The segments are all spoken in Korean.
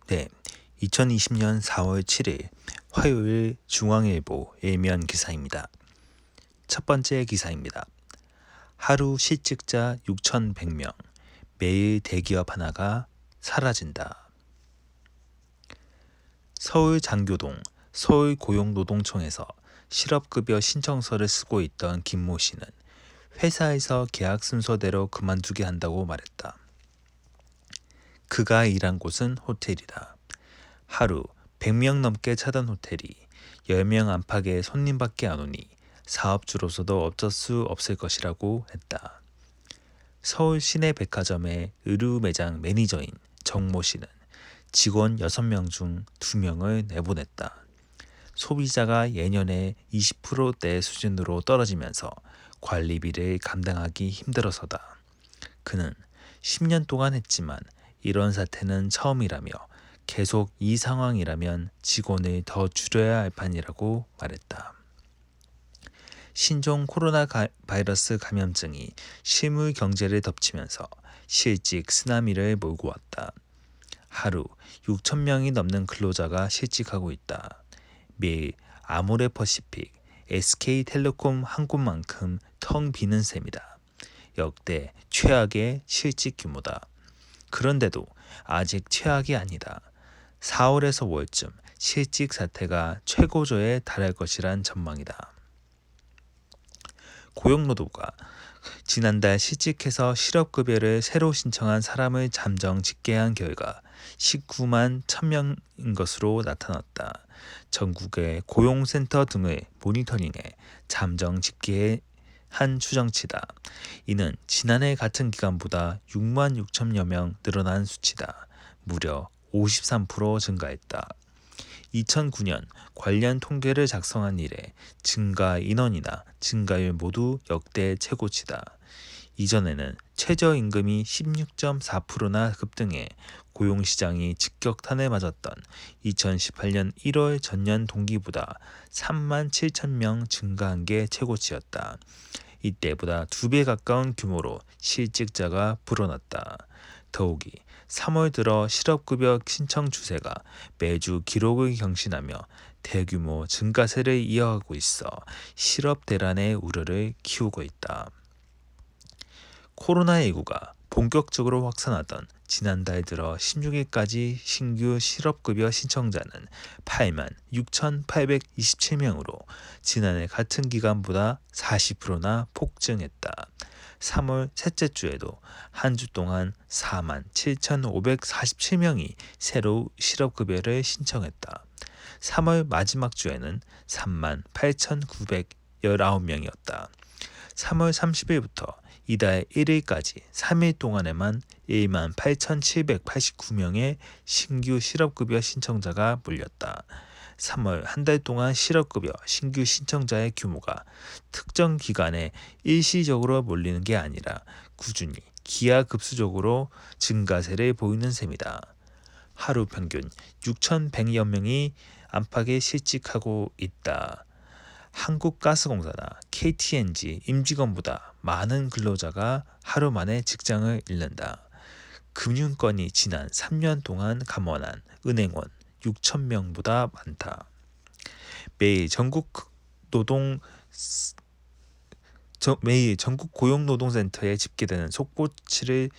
네, 2020년 4월 7일 화요일 중앙일보 일면 기사입니다. 첫 번째 기사입니다. 하루 실직자 6,100명, 매일 대기업 하나가 사라진다. 서울 장교동 서울고용노동청에서 실업급여 신청서를 쓰고 있던 김모 씨는 회사에서 계약 순서대로 그만두게 한다고 말했다. 그가 일한 곳은 호텔이다. 하루 100명 넘게 차던 호텔이 10명 안팎의 손님밖에 안 오니 사업주로서도 어쩔 수 없을 것이라고 했다. 서울 시내 백화점의 의류 매장 매니저인 정모 씨는 직원 6명 중 2명을 내보냈다. 소비자가 예년의 20%대 수준으로 떨어지면서 관리비를 감당하기 힘들어서다. 그는 10년 동안 했지만 이런 사태는 처음이라며 계속 이 상황이라면 직원을 더 줄여야 할 판이라고 말했다. 신종 코로나 바이러스 감염증이 실물 경제를 덮치면서 실직 쓰나미를 몰고 왔다. 하루 6천 명이 넘는 근로자가 실직하고 있다. 매일 아모레퍼시픽, SK텔레콤 한 곳만큼 텅 비는 셈이다. 역대 최악의 실직 규모다. 그런데도 아직 최악이 아니다. 4월에서 5월쯤 실직 사태가 최고조에 달할 것이란 전망이다. 고용노동부가 지난달 실직해서 실업급여를 새로 신청한 사람을 잠정 집계한 결과 19만 1,000명인 것으로 나타났다. 전국의 고용센터 등을 모니터링해 잠정 집계한 추정치다. 이는 지난해 같은 기간보다 6만 6천여 명 늘어난 수치다. 무려 53% 증가했다. 2009년 관련 통계를 작성한 이래 증가 인원이나 증가율 모두 역대 최고치다. 이전에는 최저임금이 16.4%나 급등해 고용시장이 직격탄을 맞았던 2018년 1월 전년 동기보다 3만 7천 명 증가한 게 최고치였다. 이때보다 2배 가까운 규모로 실직자가 불어났다. 더욱이 3월 들어 실업급여 신청 추세가 매주 기록을 경신하며 대규모 증가세를 이어가고 있어 실업 대란의 우려를 키우고 있다. 코로나19가 본격적으로 확산하던 지난달 들어 16일까지 신규 실업급여 신청자는 8만 6,827명으로 지난해 같은 기간보다 40%나 폭증했다. 3월 셋째 주에도 한 주 동안 4만 7,547명이 새로 실업급여를 신청했다. 3월 마지막 주에는 3만 8,919명이었다. 3월 30일부터 이달 1일까지 3일 동안에만 1만 8,789명의 신규 실업급여 신청자가 몰렸다. 3월 한 달 동안 실업급여 신규 신청자의 규모가 특정 기간에 일시적으로 몰리는 게 아니라 꾸준히 기하급수적으로 증가세를 보이는 셈이다. 하루 평균 6,100여 명이 안팎에 실직하고 있다. 한국가스공사나 KTNG 임직원보다 많은 근로자가 하루 만에 직장을 잃는다. 금융권이 지난 3년 동안 감원한 은행원 6,000명보다 많다. 매일 전국 고용노동센터에 집계되는 속보치를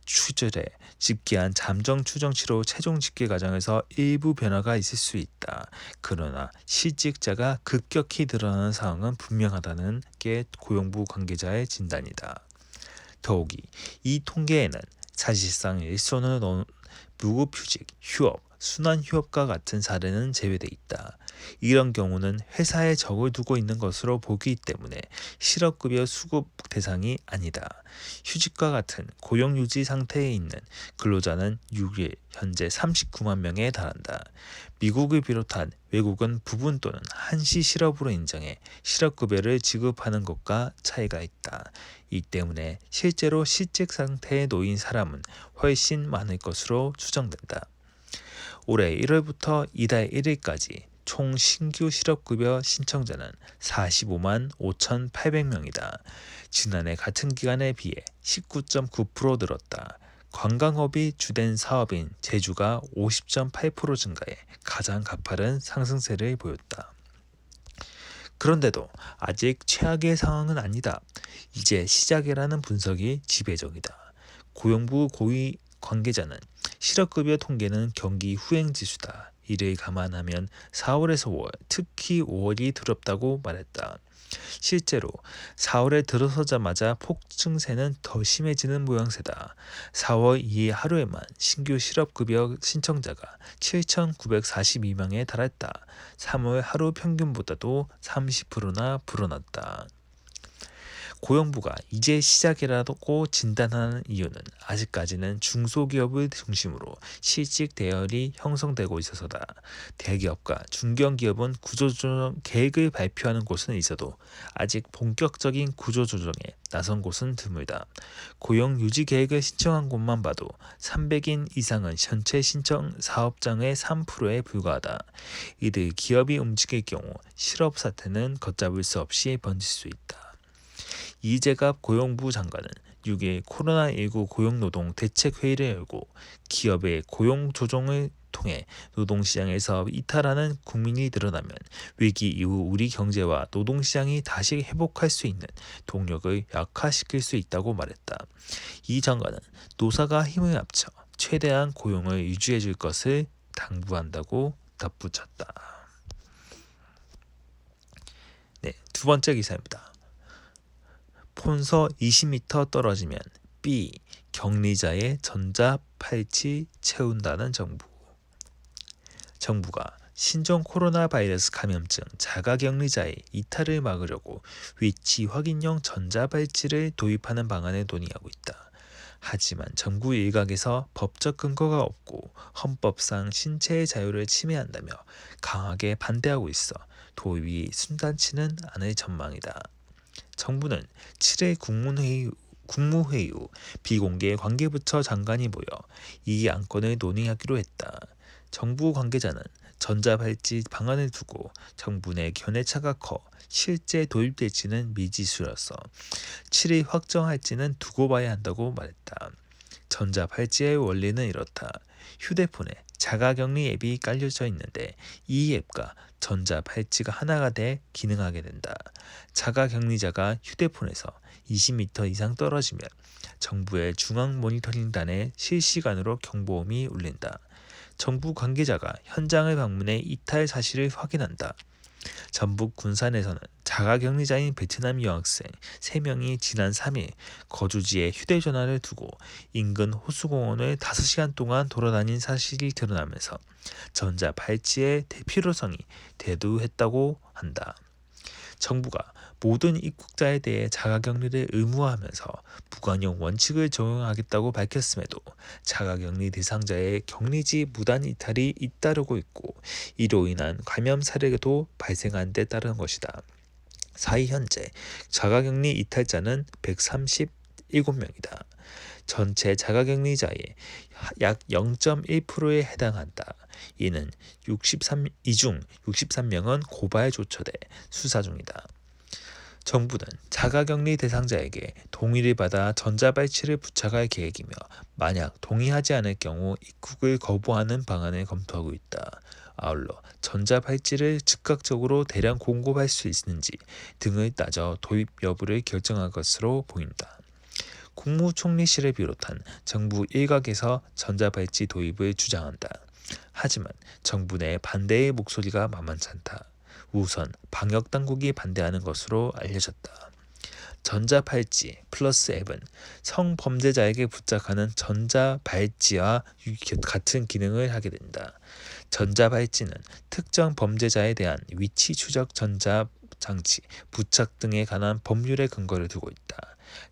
추절해 집계한 잠정 추정치로 최종 집계 과정에서 일부 변화가 있을 수 있다. 그러나 실직자가 급격히 늘어나는 상황은 분명하다는 게 고용부 관계자의 진단이다. 더욱이 이 통계에는 사실상 일손을 넣은 무급휴직, 휴업, 순환휴업과 같은 사례는 제외돼 있다. 이런 경우는 회사에 적을 두고 있는 것으로 보기 때문에 실업급여 수급 대상이 아니다. 휴직과 같은 고용유지 상태에 있는 근로자는 6일 현재 39만 명에 달한다. 미국을 비롯한 외국은 부분 또는 한시 실업으로 인정해 실업급여를 지급하는 것과 차이가 있다. 이 때문에 실제로 실직 상태에 놓인 사람은 훨씬 많을 것으로 추정된다. 올해 1월부터 이달 1일까지 총 신규 실업급여 신청자는 45만 5,800명이다. 지난해 같은 기간에 비해 19.9% 늘었다. 관광업이 주된 사업인 제주가 50.8% 증가해 가장 가파른 상승세를 보였다. 그런데도 아직 최악의 상황은 아니다. 이제 시작이라는 분석이 지배적이다. 고용부 고위 관계자는 실업급여 통계는 경기 후행지수다. 이를 감안하면 4월에서 5월, 특히 5월이 두렵다고 말했다. 실제로 4월에 들어서자마자 폭증세는 더 심해지는 모양새다. 4월 2일 하루에만 신규 실업급여 신청자가 7,942명에 달했다. 3월 하루 평균보다도 30%나 불어났다. 고용부가 이제 시작이라고 진단하는 이유는 아직까지는 중소기업을 중심으로 실직 대열이 형성되고 있어서다. 대기업과 중견기업은 구조조정 계획을 발표하는 곳은 있어도 아직 본격적인 구조조정에 나선 곳은 드물다. 고용 유지 계획을 신청한 곳만 봐도 300인 이상은 전체 신청 사업장의 3%에 불과하다. 이들 기업이 움직일 경우 실업 사태는 걷잡을 수 없이 번질 수 있다. 이재갑 고용부 장관은 6일 코로나19 고용노동 대책회의를 열고 기업의 고용 조정을 통해 노동시장에서 이탈하는 국민이 늘어나면 위기 이후 우리 경제와 노동시장이 다시 회복할 수 있는 동력을 약화시킬 수 있다고 말했다. 이 장관은 노사가 힘을 합쳐 최대한 고용을 유지해 줄 것을 당부한다고 덧붙였다. 네, 두 번째 기사입니다. 폰서 20m 떨어지면 B. 격리자의 전자팔찌 채운다는 정부. 정부가 신종 코로나 바이러스 감염증 자가격리자의 이탈을 막으려고 위치 확인용 전자발찌를 도입하는 방안을 논의하고 있다. 하지만 정부 일각에서 법적 근거가 없고 헌법상 신체의 자유를 침해한다며 강하게 반대하고 있어 도입이 순탄치는 않을 전망이다. 정부는 7일 국무회의 후 비공개 관계부처 장관이 모여 이 안건을 논의하기로 했다. 정부 관계자는 전자발찌 방안을 두고 정부 내 견해차가 커 실제 도입될지는 미지수라서 7일 확정할지는 두고 봐야 한다고 말했다. 전자발찌의 원리는 이렇다. 휴대폰에 자가격리 앱이 깔려져 있는데 이 앱과 전자발찌가 하나가 돼 기능하게 된다. 자가격리자가 휴대폰에서 20m 이상 떨어지면 정부의 중앙모니터링단에 실시간으로 경보음이 울린다. 정부 관계자가 현장을 방문해 이탈 사실을 확인한다. 전북 군산에서는 자가격리자인 베트남 여학생 3명이 지난 3일 거주지에 휴대전화를 두고 인근 호수공원을 5시간 동안 돌아다닌 사실이 드러나면서 전자발찌의 필요성이 대두했다고 한다. 정부가 모든 입국자에 대해 자가격리를 의무화하면서 무관용 원칙을 적용하겠다고 밝혔음에도 자가격리 대상자의 격리지 무단 이탈이 잇따르고 있고 이로 인한 감염 사례도 발생한 데 따른 것이다. 사이 현재 자가격리 이탈자는 137명이다. 전체 자가격리자의 약 0.1%에 해당한다. 이는 이중 63명은 고발 조처돼 수사 중이다. 정부는 자가격리 대상자에게 동의를 받아 전자발찌를 부착할 계획이며 만약 동의하지 않을 경우 입국을 거부하는 방안을 검토하고 있다. 아울러 전자발찌를 즉각적으로 대량 공급할 수 있는지 등을 따져 도입 여부를 결정할 것으로 보인다. 국무총리실을 비롯한 정부 일각에서 전자발찌 도입을 주장한다. 하지만 정부 내 반대의 목소리가 만만치 않다. 우선 방역당국이 반대하는 것으로 알려졌다. 전자발찌 플러스 앱은 성범죄자에게 부착하는 전자발찌와 같은 기능을 하게 된다. 전자발찌는 특정 범죄자에 대한 위치 추적 전자장치 부착 등에 관한 법률의 근거를 두고 있다.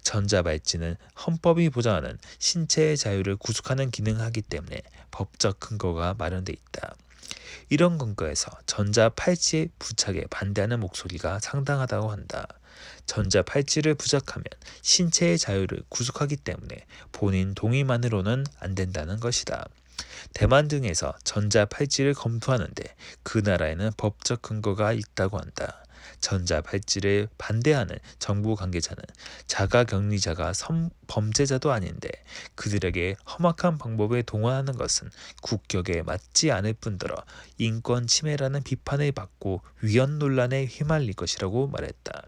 전자발찌는 헌법이 보장하는 신체의 자유를 구속하는 기능을 하기 때문에 법적 근거가 마련돼 있다. 이런 근거에서 전자팔찌 부착에 반대하는 목소리가 상당하다고 한다. 전자팔찌를 부착하면 신체의 자유를 구속하기 때문에 본인 동의만으로는 안 된다는 것이다. 대만 등에서 전자팔찌를 검토하는데 그 나라에는 법적 근거가 있다고 한다. 전자발찌를 반대하는 정부 관계자는 자가격리자가 범죄자도 아닌데 그들에게 험악한 방법을 동원하는 것은 국격에 맞지 않을 뿐더러 인권 침해라는 비판을 받고 위헌 논란에 휘말릴 것이라고 말했다.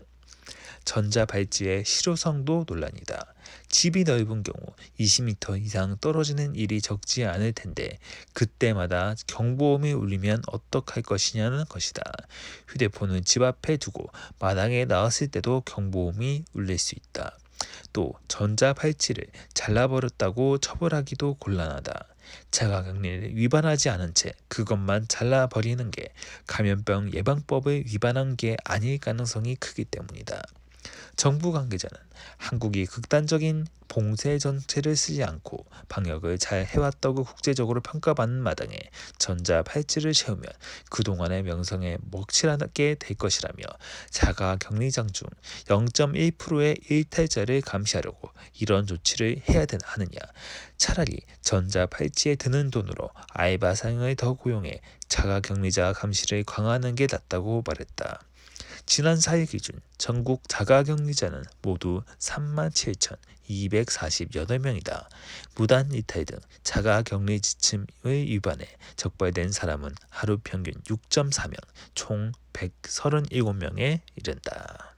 전자발찌의 실효성도 논란이다. 집이 넓은 경우 20m 이상 떨어지는 일이 적지 않을 텐데 그때마다 경보음이 울리면 어떡할 것이냐는 것이다. 휴대폰을 집 앞에 두고 마당에 나왔을 때도 경보음이 울릴 수 있다. 또 전자발찌를 잘라버렸다고 처벌하기도 곤란하다. 자가격리를 위반하지 않은 채 그것만 잘라버리는 게 감염병 예방법을 위반한 게 아닐 가능성이 크기 때문이다. 정부 관계자는 한국이 극단적인 봉쇄 정책을 쓰지 않고 방역을 잘 해왔다고 국제적으로 평가받는 마당에 전자발찌를 세우면 그동안의 명성에 먹칠하게 될 것이라며 자가격리장 중 0.1%의 일탈자를 감시하려고 이런 조치를 해야 하느냐. 차라리 전자발찌에 드는 돈으로 알바생을 더 고용해 자가격리자 감시를 강화하는 게 낫다고 말했다. 지난 4일 기준 전국 자가격리자는 모두 37,248명이다. 무단 이탈 등 자가격리 지침을 위반해 적발된 사람은 하루 평균 6.4명, 총 137명에 이른다.